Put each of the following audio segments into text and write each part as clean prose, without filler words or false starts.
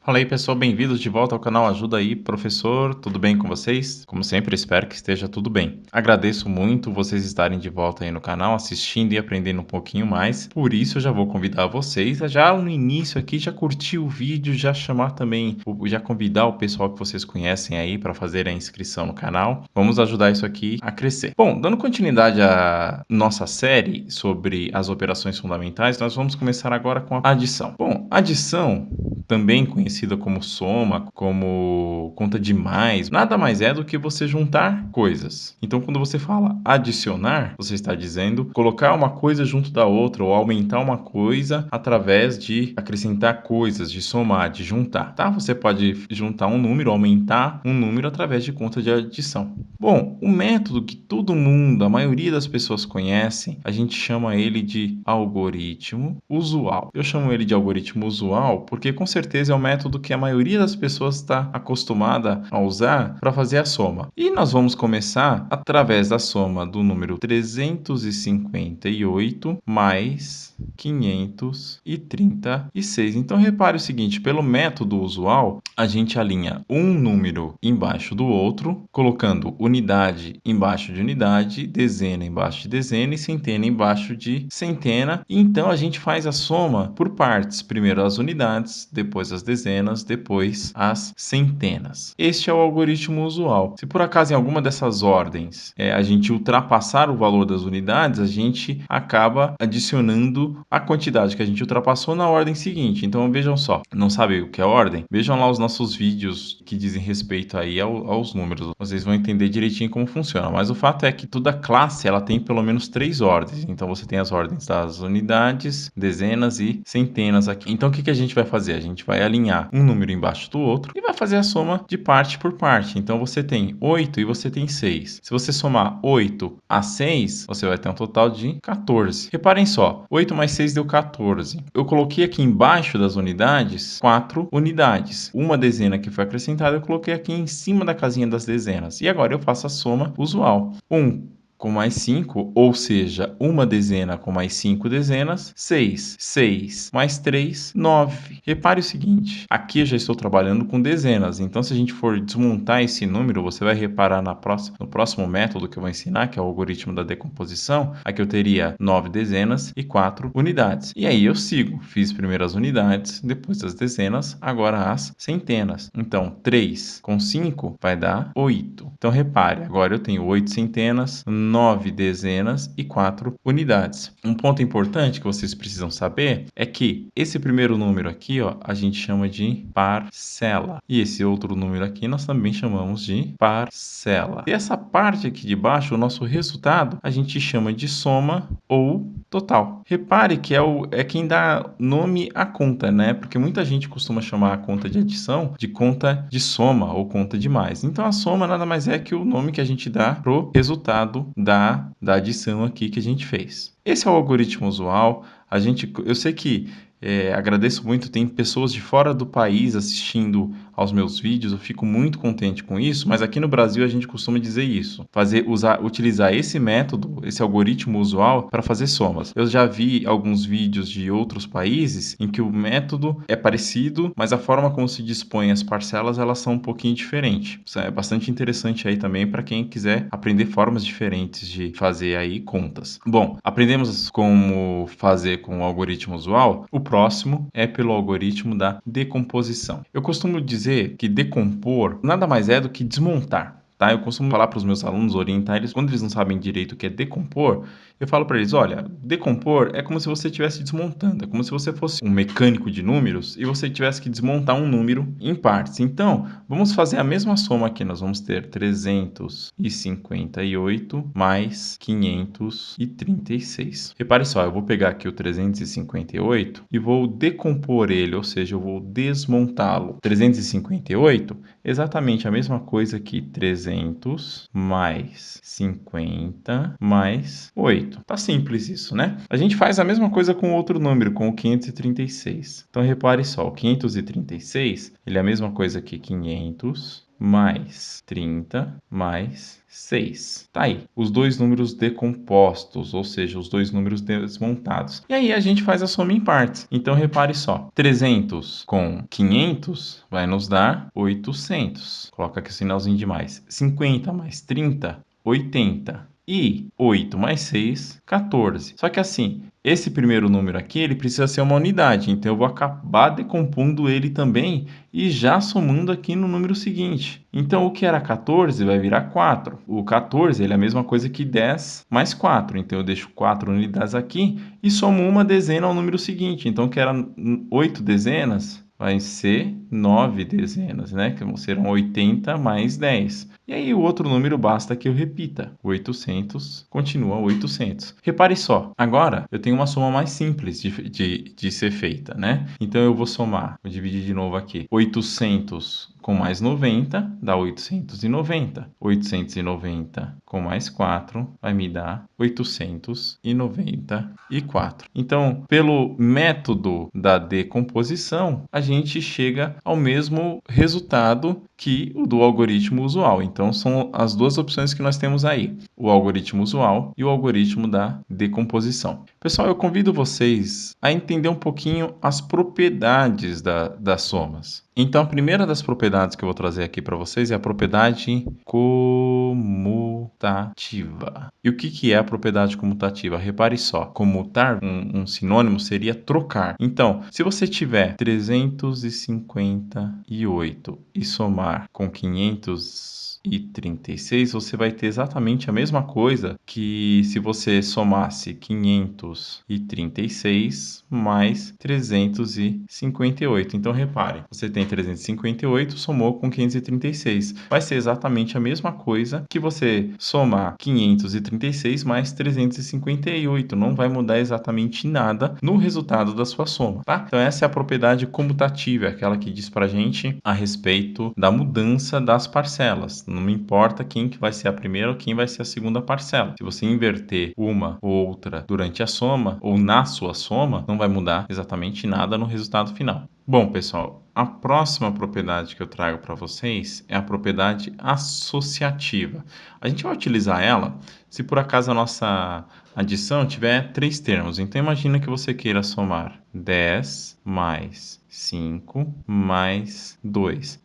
Fala aí, pessoal, bem-vindos de volta ao canal Ajuda aí, professor. Tudo bem com vocês? Como sempre, espero que esteja tudo bem. Agradeço muito vocês estarem de volta aí no canal, assistindo e aprendendo um pouquinho mais. Por isso, eu já vou convidar vocês a já no início aqui já curtir o vídeo, já chamar também, já convidar o pessoal que vocês conhecem aí para fazer a inscrição no canal. Vamos ajudar isso aqui a crescer. Bom, dando continuidade à nossa série sobre as operações fundamentais, nós vamos começar agora com a adição. Bom, adição, também conhecida como soma, como conta de mais, nada mais é do que você juntar coisas. Então, quando você fala adicionar, você está dizendo colocar uma coisa junto da outra ou aumentar uma coisa através de acrescentar coisas, de somar, de juntar, tá? Você pode juntar um número, aumentar um número através de conta de adição. Bom, o método que todo mundo, a maioria das pessoas conhecem, a gente chama ele de algoritmo usual. Eu chamo ele de algoritmo usual porque com certeza é o método que a maioria das pessoas está acostumada a usar para fazer a soma. E nós vamos começar através da soma do número 358 mais 536. Então repare o seguinte, pelo método usual, a gente alinha um número embaixo do outro, colocando unidade embaixo de unidade, dezena embaixo de dezena e centena embaixo de centena. Então a gente faz a soma por partes, primeiro as unidades, depois as dezenas, depois as centenas. Este é o algoritmo usual. Se por acaso em alguma dessas ordens a gente ultrapassar o valor das unidades, a gente acaba adicionando a quantidade que a gente ultrapassou na ordem seguinte. Então vejam só, não sabe o que é ordem? Vejam lá os nossos vídeos que dizem respeito aí aos números. Vocês vão entender direitinho como funciona. Mas o fato é que toda classe ela tem pelo menos 3 ordens. Então você tem as ordens das unidades, dezenas e centenas aqui. Então o que a gente vai fazer? A gente vai alinhar um número embaixo do outro e vai fazer a soma de parte por parte. Então você tem 8 e você tem 6. Se você somar 8 a 6, você vai ter um total de 14. Reparem só, 8 mais 6 deu 14. Eu coloquei aqui embaixo das unidades 4 unidades. Uma dezena que foi acrescentada, eu coloquei aqui em cima da casinha das dezenas. E agora eu faço a soma usual. 1 com mais 5, ou seja, uma dezena com mais 5 dezenas, 6. 6 mais 3, 9. Repare o seguinte, aqui eu já estou trabalhando com dezenas, então se a gente for desmontar esse número, você vai reparar no próximo método que eu vou ensinar, que é o algoritmo da decomposição, aqui eu teria 9 dezenas e 4 unidades. E aí eu sigo, fiz primeiro as unidades, depois as dezenas, agora as centenas. Então, 3 com 5 vai dar 8. Então, repare, agora eu tenho 8 centenas, 9 dezenas e 4 unidades. Um ponto importante que vocês precisam saber é que esse primeiro número aqui, ó, a gente chama de parcela. E esse outro número aqui nós também chamamos de parcela. E essa parte aqui de baixo, o nosso resultado, a gente chama de soma ou total. Repare que é quem dá nome à conta, né? Porque muita gente costuma chamar a conta de adição de conta de soma ou conta de mais. Então a soma nada mais é que o nome que a gente dá pro resultado da adição aqui que a gente fez. Esse é o algoritmo usual. Eu sei que agradeço muito, tem pessoas de fora do país assistindo aos meus vídeos, eu fico muito contente com isso, mas aqui no Brasil a gente costuma dizer isso, utilizar esse método, esse algoritmo usual para fazer somas. Eu já vi alguns vídeos de outros países em que o método é parecido, mas a forma como se dispõe as parcelas, elas são um pouquinho diferentes. Isso é bastante interessante aí também para quem quiser aprender formas diferentes de fazer aí contas. Bom, aprendemos como fazer com o algoritmo usual. O próximo é pelo algoritmo da decomposição. Eu costumo dizer que decompor nada mais é do que desmontar. Tá? Eu costumo falar para os meus alunos, orientar eles, quando eles não sabem direito o que é decompor, eu falo para eles, olha, decompor é como se você estivesse desmontando, é como se você fosse um mecânico de números e você tivesse que desmontar um número em partes. Então, vamos fazer a mesma soma aqui, nós vamos ter 358 mais 536. Repare só, eu vou pegar aqui o 358 e vou decompor ele, ou seja, eu vou desmontá-lo. 358, exatamente a mesma coisa que 300 mais 50 mais 8. Tá simples isso, né? A gente faz a mesma coisa com outro número, com o 536. Então repare só, o 536, ele é a mesma coisa que 500 mais 30 mais 6. Tá aí, os dois números decompostos, ou seja, os dois números desmontados. E aí a gente faz a soma em partes. Então repare só, 300 com 500 vai nos dar 800. Coloca aqui o sinalzinho de mais. 50 mais 30, 80. E 8 mais 6, 14. Só que assim, esse primeiro número aqui, ele precisa ser uma unidade. Então, eu vou acabar decompondo ele também e já somando aqui no número seguinte. Então, o que era 14 vai virar 4. O 14, ele é a mesma coisa que 10 mais 4. Então, eu deixo 4 unidades aqui e somo uma dezena ao número seguinte. Então, que era 8 dezenas, vai ser 9 dezenas, né? Que serão 80 mais 10. E aí o outro número basta que eu repita. 800 continua 800. Repare só, agora eu tenho uma soma mais simples de ser feita, né? Então eu vou somar, vou dividir de novo aqui. 800 com mais 90 dá 890. 890 com mais 4 vai me dar 894. Então, pelo método da decomposição, a gente chega ao mesmo resultado que o do algoritmo usual. Então, são as duas opções que nós temos aí: o algoritmo usual e o algoritmo da decomposição. Pessoal, eu convido vocês a entender um pouquinho as propriedades das somas. Então, a primeira das propriedades que eu vou trazer aqui para vocês é a propriedade comutativa. E o que é a propriedade comutativa? Repare só, comutar, um sinônimo seria trocar. Então, se você tiver 358 e somar com 536, você vai ter exatamente a mesma coisa que se você somasse 536 mais 358. Então, repare, você tem 358, somou com 536. Vai ser exatamente a mesma coisa que você somar 536 mais 358. Não vai mudar exatamente nada no resultado da sua soma, tá? Então, essa é a propriedade comutativa, aquela que diz pra gente a respeito da mudança das parcelas. Não me importa quem que vai ser a primeira ou quem vai ser a segunda parcela. Se você inverter uma ou outra durante a soma ou na sua soma, não vai mudar exatamente nada no resultado final. Bom, pessoal, a próxima propriedade que eu trago para vocês é a propriedade associativa. A gente vai utilizar ela se por acaso a nossa adição tiver três termos. Então, imagina que você queira somar 10 mais 5 mais 2. O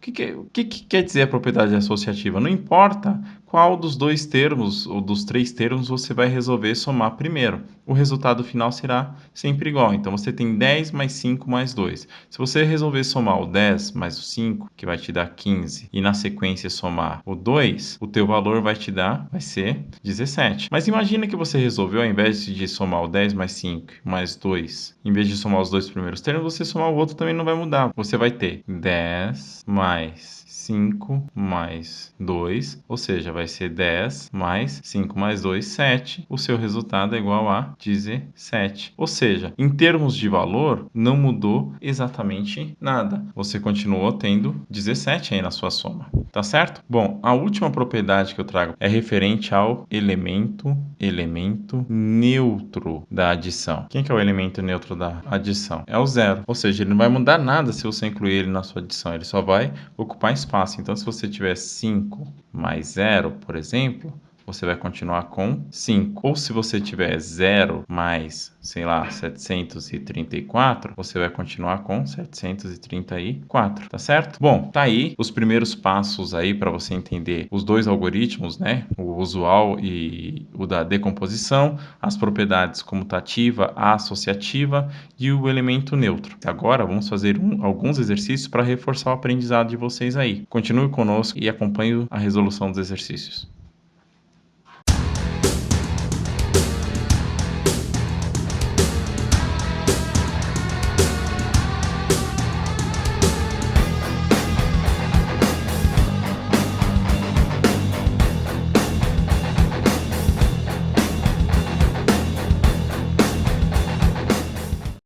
que quer dizer a propriedade associativa? Não importa qual dos dois termos ou dos três termos você vai resolver somar primeiro. O resultado final será sempre igual. Então, você tem 10 mais 5 mais 2. Se você resolver somar o 10 mais o 5, que vai te dar 15, e na sequência somar o 2, o teu valor vai ser 17. Mas imagina que você resolveu, ao invés de somar o 10 mais 5 mais 2, em vez de somar os dois primeiros termos, você somar o outro também não vai mudar. Você vai ter 10 mais 5 mais 2, ou seja, vai ser 10 mais 5 mais 2, 7. O seu resultado é igual a 17. Ou seja, em termos de valor, não mudou exatamente nada. Você continuou tendo 17 aí na sua soma, tá certo? Bom, a última propriedade que eu trago é referente ao elemento neutro da adição. Quem que é o elemento neutro da adição? É o zero. Ou seja, ele não vai mudar nada se você incluir ele na sua adição. Ele só vai ocupar espaço. Então, se você tiver 5 mais 0, por exemplo, você vai continuar com 5. Ou se você tiver 0 mais, sei lá, 734, você vai continuar com 734, tá certo? Bom, tá aí os primeiros passos aí para você entender os dois algoritmos, né? O usual e o da decomposição, as propriedades comutativa, a associativa e o elemento neutro. Agora vamos fazer alguns exercícios para reforçar o aprendizado de vocês aí. Continue conosco e acompanhe a resolução dos exercícios.